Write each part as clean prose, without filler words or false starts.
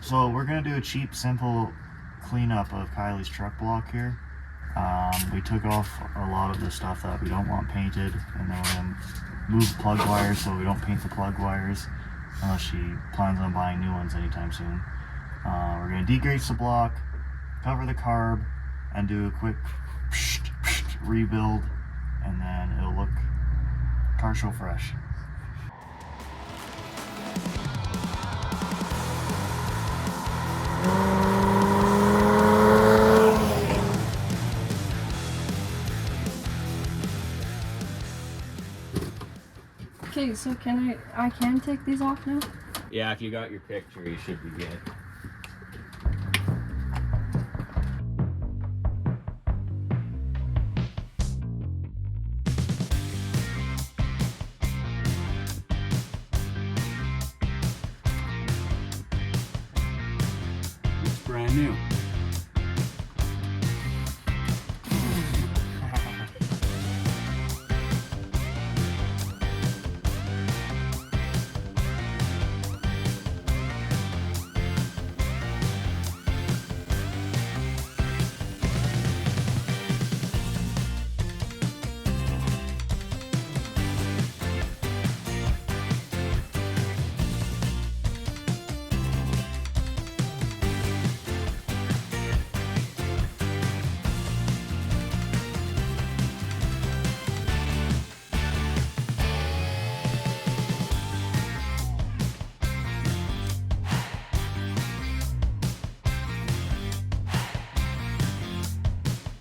So we're gonna do a cheap, simple cleanup of Kylie's truck block here. We took off a lot of the stuff that we don't want painted, and then we're gonna move plug wires so we don't paint the plug wires unless she plans on buying new ones anytime soon. We're gonna degrease the block, cover the carb, and do a quick rebuild, and then it'll look car show fresh. Okay, so I can take these off now? Yeah, if you got your picture, you should be good. It's brand new.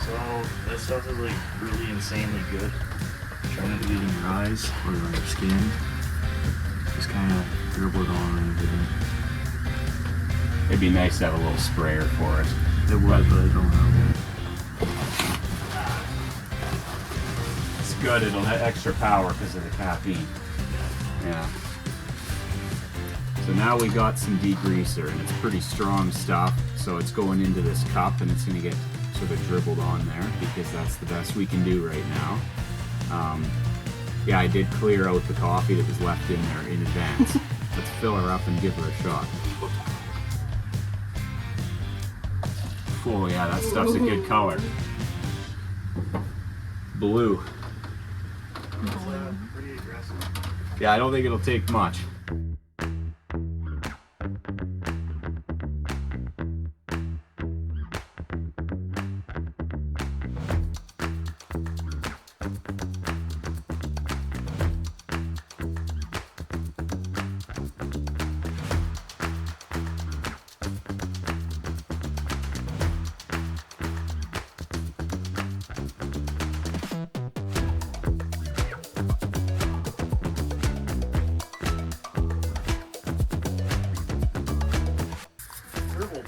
So this stuff is like really insanely good. Try not to get in your eyes or on your skin. Just kind of dribble it on and everything. It'd be nice to have a little sprayer for it. It would, but I don't have one. It's good, it'll have extra power because of the caffeine. Yeah. So now we got some degreaser, and it's pretty strong stuff. So it's going into this cup, and it's going to get sort of dribbled on there because that's the best we can do right now. Yeah, I did clear out the coffee that was left in there in advance. Let's fill her up and give her a shot. Oh yeah, that stuff's a good color. Blue. Pretty aggressive. Yeah, I don't think it'll take much.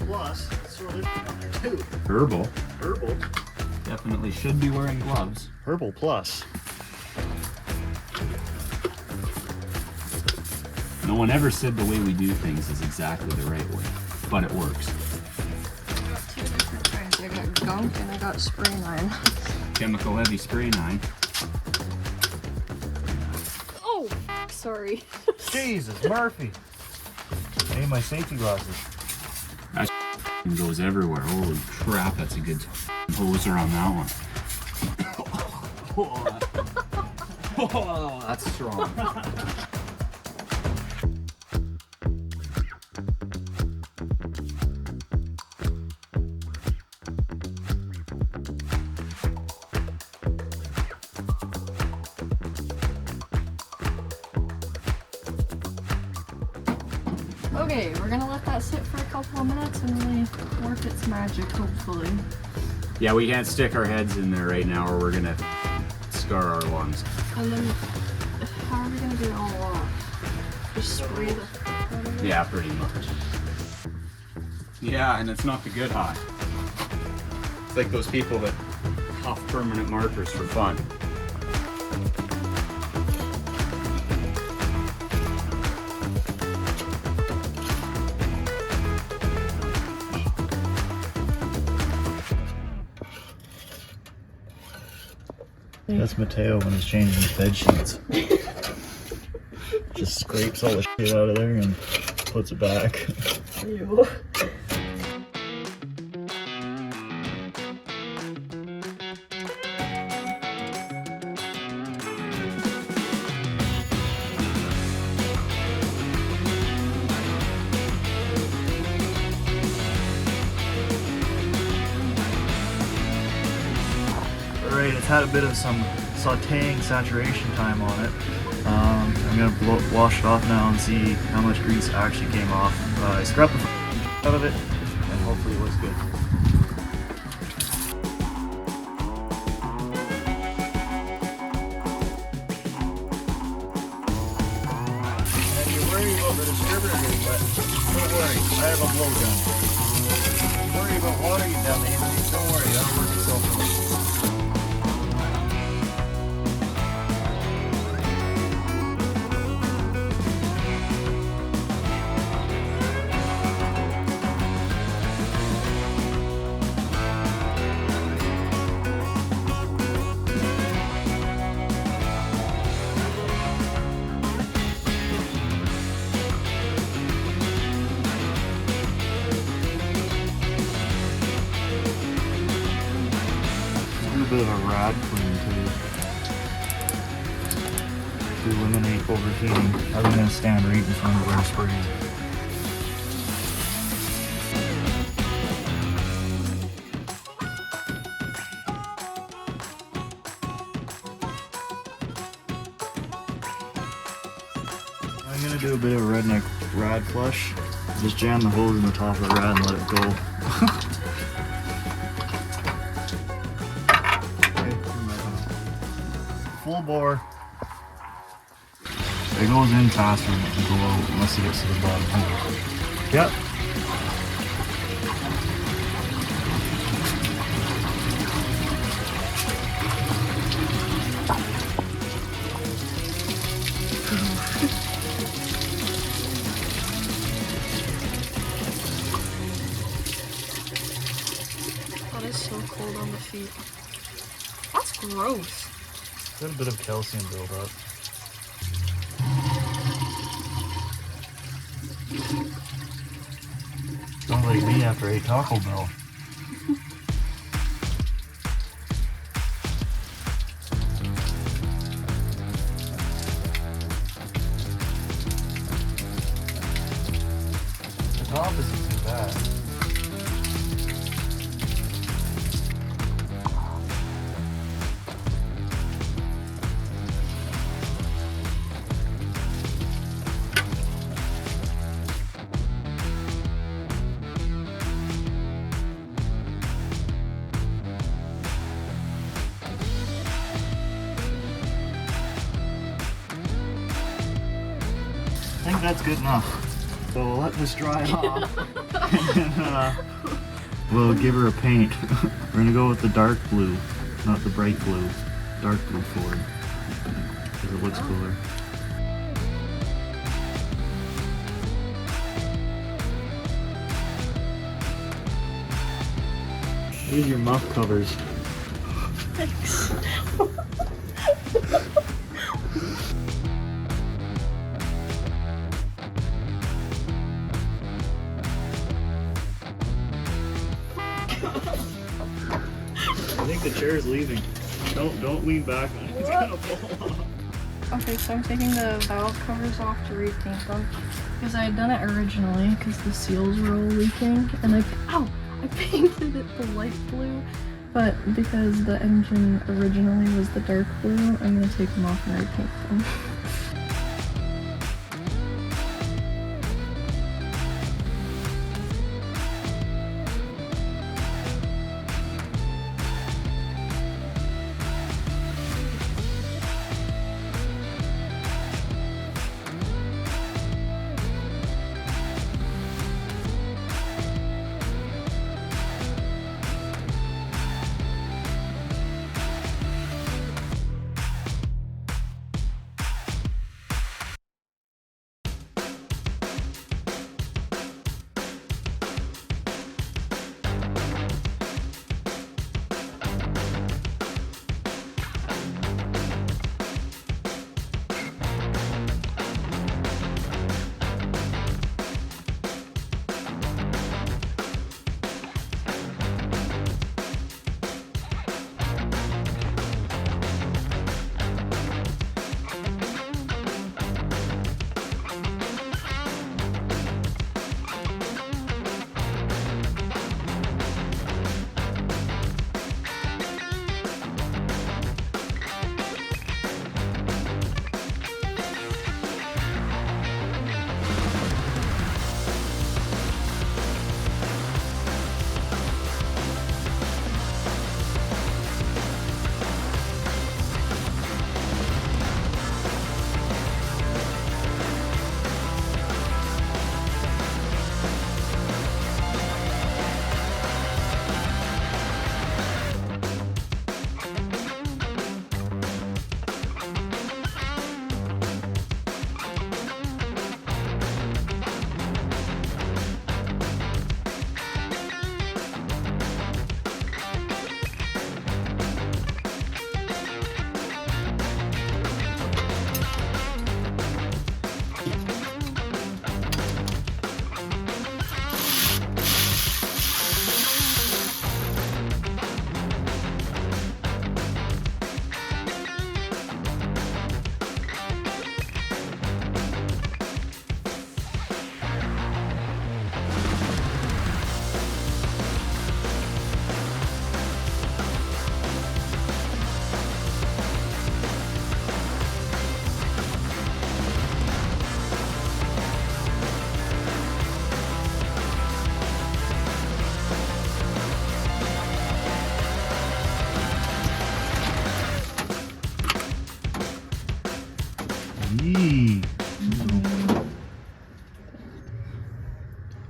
Plus, it's sort of different there too. Herbal. Herbal. Definitely should be wearing gloves. Herbal Plus. No one ever said the way we do things is exactly the right way, but it works. I got two different kinds. I got gunk and I got spray nine. Chemical heavy spray nine. Oh, sorry. Jesus, Murphy. I need my safety glasses. That goes everywhere. Holy crap, that's a good poser on that one. Oh, that's strong. Okay, we're gonna let that sit for a couple of minutes and really work its magic, hopefully. Yeah, we can't stick our heads in there right now or we're gonna scar our lungs. And then, how are we gonna get it all off? Just spray the fuck out of it? Yeah, pretty much. Yeah, and it's not the good high. It's like those people that huff permanent markers for fun. That's Mateo when he's changing his bed sheets. Just scrapes all the shit out of there and puts it back. Ew. Alright, it's had a bit of some sauteing saturation time on it. I'm gonna wash it off now and see how much grease actually came off. I scrubbed the out of it, and hopefully it looks good. And if you're worried about the distributor getting wet, don't worry, I have a blowgun. If you worry about water getting down the end, don't worry, that'll work itself out. A bit of a rad clean to eliminate overheating. I'm gonna stand right in front of our spray. I'm gonna do a bit of a redneck rad flush. Just jam the hose in the top of the rad and let it go. Full bore. It goes in faster than it can go out unless it gets to the bottom. Yep. That is so cold on the feet. That's gross. Got a bit of calcium buildup. Sounds like me after I ate Taco Bell. The top isn't too bad. I think that's good enough. So we'll let this dry off. And then, we'll give her a paint. We're gonna go with the dark blue, not the bright blue. Dark blue Ford, because it looks cooler. Here's your muff covers. Thanks. I think the chair's leaving. Don't lean back on it. It's gonna fall off. Okay, so I'm taking the valve covers off to repaint them because I had done it originally because the seals were all leaking, and I painted it the light blue, but because the engine originally was the dark blue, I'm gonna take them off and repaint them.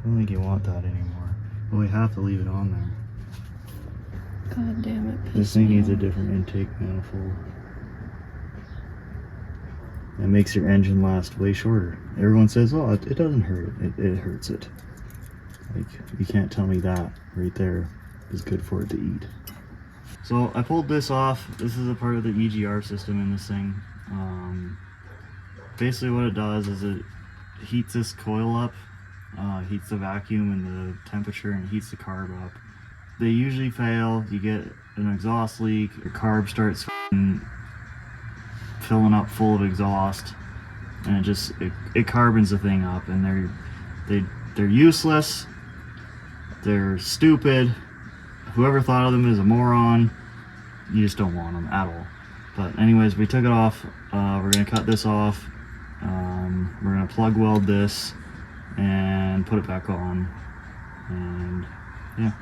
I don't think you want that anymore. But we have to leave it on there. God damn it. This thing needs a different intake manifold. It makes your engine last way shorter. Everyone says, oh, it doesn't hurt. It hurts it. Like, you can't tell me that right there is good for it to eat. So I pulled this off. This is a part of the EGR system in this thing. Basically what it does is it heats this coil up, heats the vacuum and the temperature, and heats the carb up. They usually fail. You get an exhaust leak, your carb starts filling up full of exhaust, and it carbons the thing up, and they're useless. They're stupid. Whoever thought of them is a moron. You just don't want them at all. But anyways, we took it off. We're gonna cut this off. We're gonna plug weld this and put it back on. And yeah,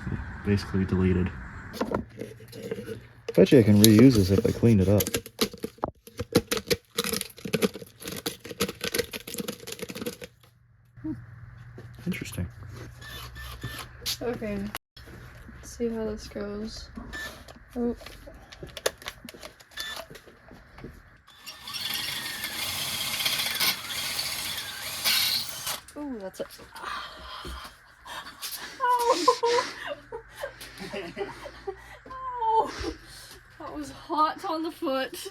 basically deleted. Bet you I can reuse this if I cleaned it up. Interesting. Okay. Let's see how this goes. Oh. Oh, that's it. Ow! Ow! That was hot on the foot.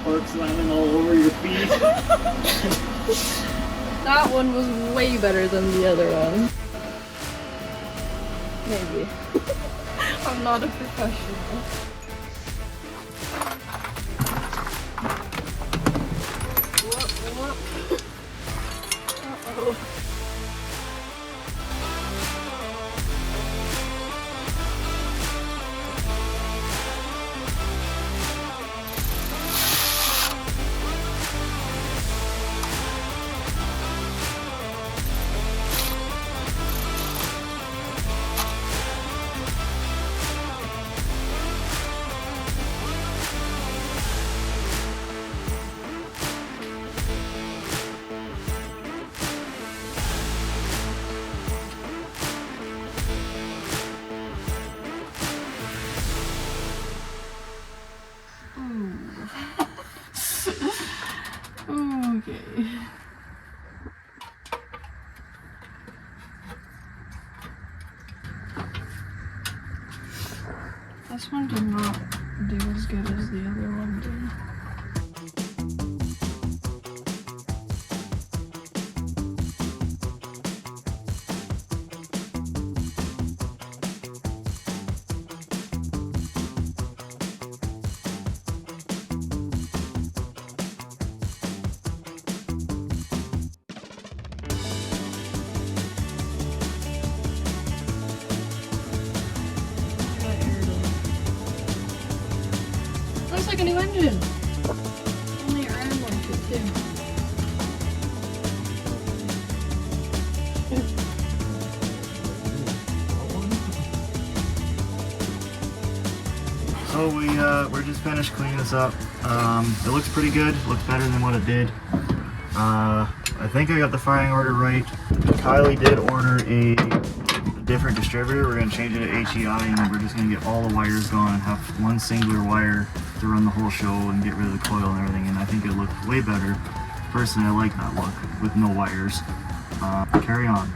Sparks landing all over your feet. That one was way better than the other one. Maybe. I'm not a professional. Whoop, whoop. Uh-oh. Okay. This one did not do as good as the other one did. Looks like a new engine. Only around like it too. So we're just finished cleaning this up. It looks pretty good. Looks better than what it did. I think I got the firing order right. Kylie did order a different distributor. We're gonna change it to HEI, and we're just gonna get all the wires gone and have one singular wire to run the whole show and get rid of the coil and everything. And I think it looked way better. Personally, I like that look with no wires. Carry on.